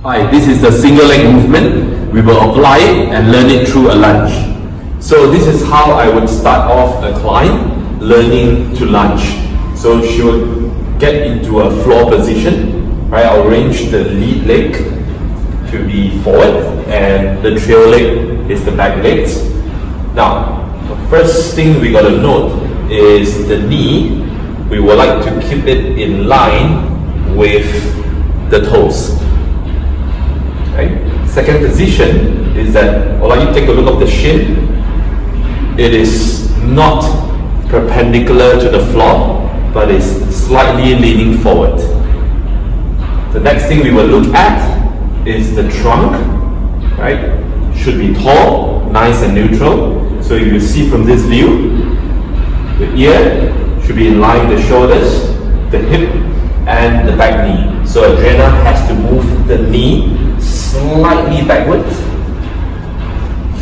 Hi, this is the single leg movement. We will apply it and learn it through a lunge. So this is how I would start off a client learning to lunge. So she would get into a floor position, right? I'll arrange the lead leg to be forward and the trail leg is the back legs. Now, the first thing we got to note is the knee. We would like to keep it in line with the toes. Okay. Second position is that I'd like you to take a look at the shin. It is not perpendicular to the floor, but is slightly leaning forward. The next thing we will look at is the trunk, right? Should be tall, nice and neutral. So you will see from this view, the ear should be in line with the shoulders, the hip and the back knee. So Adriana has to move the knee slightly backwards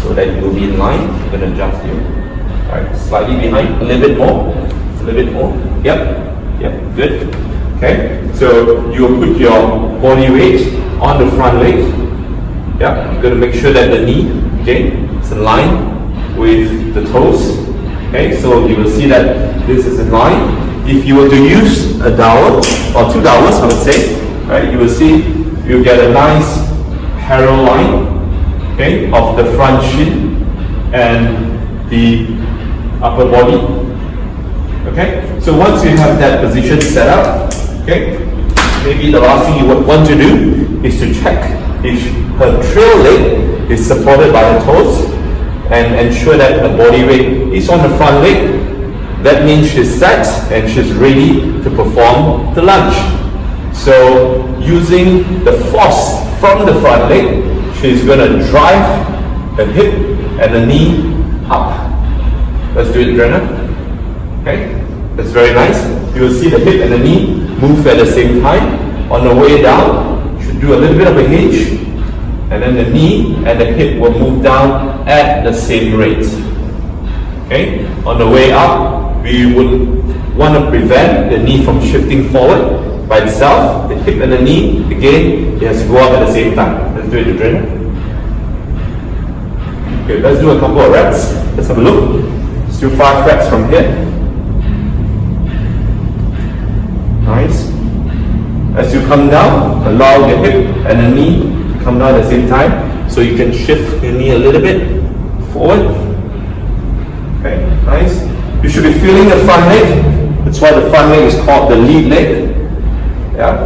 so that you will be in line. I'm going to adjust you. Alright, slightly behind, a little bit more, a little bit more. Yep, good. Okay, so you will put your body weight on the front leg. Yep, you're going to make sure that the knee, okay, is in line with the toes. Okay, so you will see that this is in line. If you were to use a dowel or two dowels, I would say, right, you will see you get a nice parallel line, okay, of the front shin and the upper body. Okay, so once you have that position set up, okay, maybe the last thing you would want to do is to check if her trail leg is supported by the toes and ensure that the body weight is on the front leg. That means she's set and she's ready to perform the lunge. So using the force from the front leg, she's going to drive the hip and the knee up. Let's do it, Adriana. Okay, that's very nice. You will see the hip and the knee move at the same time. On the way down, you should do a little bit of a hinge, and then the knee and the hip will move down at the same rate. Okay, on the way up, we would want to prevent the knee from shifting forward by itself. The hip and the knee, again, it has to go up at the same time. Let's do it, Adriana. Okay, let's do a couple of reps. Let's have a look. Let's do 5 reps from here. Nice. As you come down, allow the hip and the knee to come down at the same time, so you can shift your knee a little bit forward. Okay, nice. You should be feeling the front leg. That's why the front leg is called the lead leg. Yeah.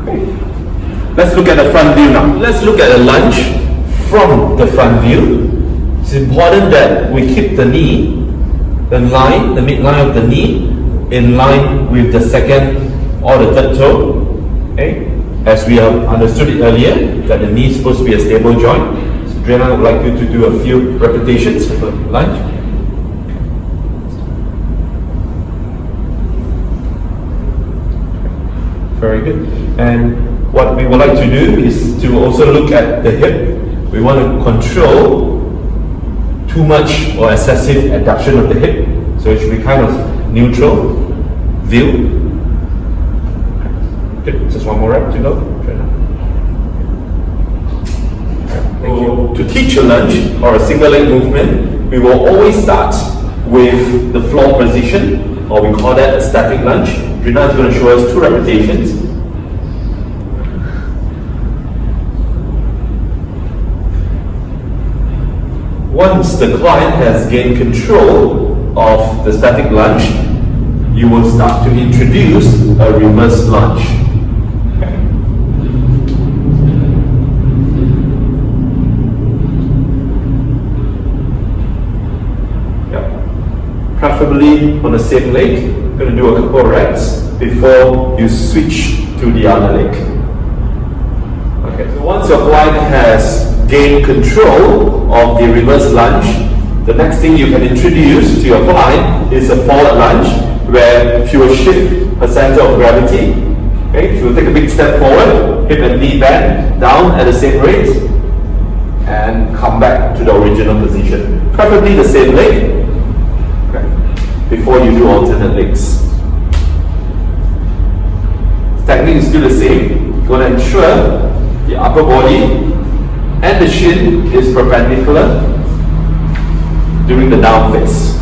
Okay. Let's look at the front view now. Let's look at the lunge from the front view. It's important that we keep the knee, the line, the midline of the knee, in line with the second or the third toe. Okay. As we have understood it earlier, that the knee is supposed to be a stable joint. So Adriana would like you to do a few repetitions of the lunge. Very good. And what we would like to do is to also look at the hip. We want to control too much or excessive adduction of the hip. So it should be kind of neutral view. Good. Just one more rep to go. Thank you. To teach a lunge or a single leg movement, we will always start with the floor position, or we call that a static lunge. Rina is going to show us 2 repetitions. Once the client has gained control of the static lunge, you will start to introduce a reverse lunge. Okay. Yeah. Preferably on the same leg. I'm going to do a couple of reps before you switch to the other leg. Okay, so once your client has gained control of the reverse lunge, the next thing you can introduce to your client is a forward lunge, where she will shift her center of gravity. Okay, she will take a big step forward, hip and knee bend down at the same rate, and come back to the original position. Preferably the same leg, okay, before you do alternate legs. technique is still the same. You're going to ensure the upper body and the shin is perpendicular during the down phase.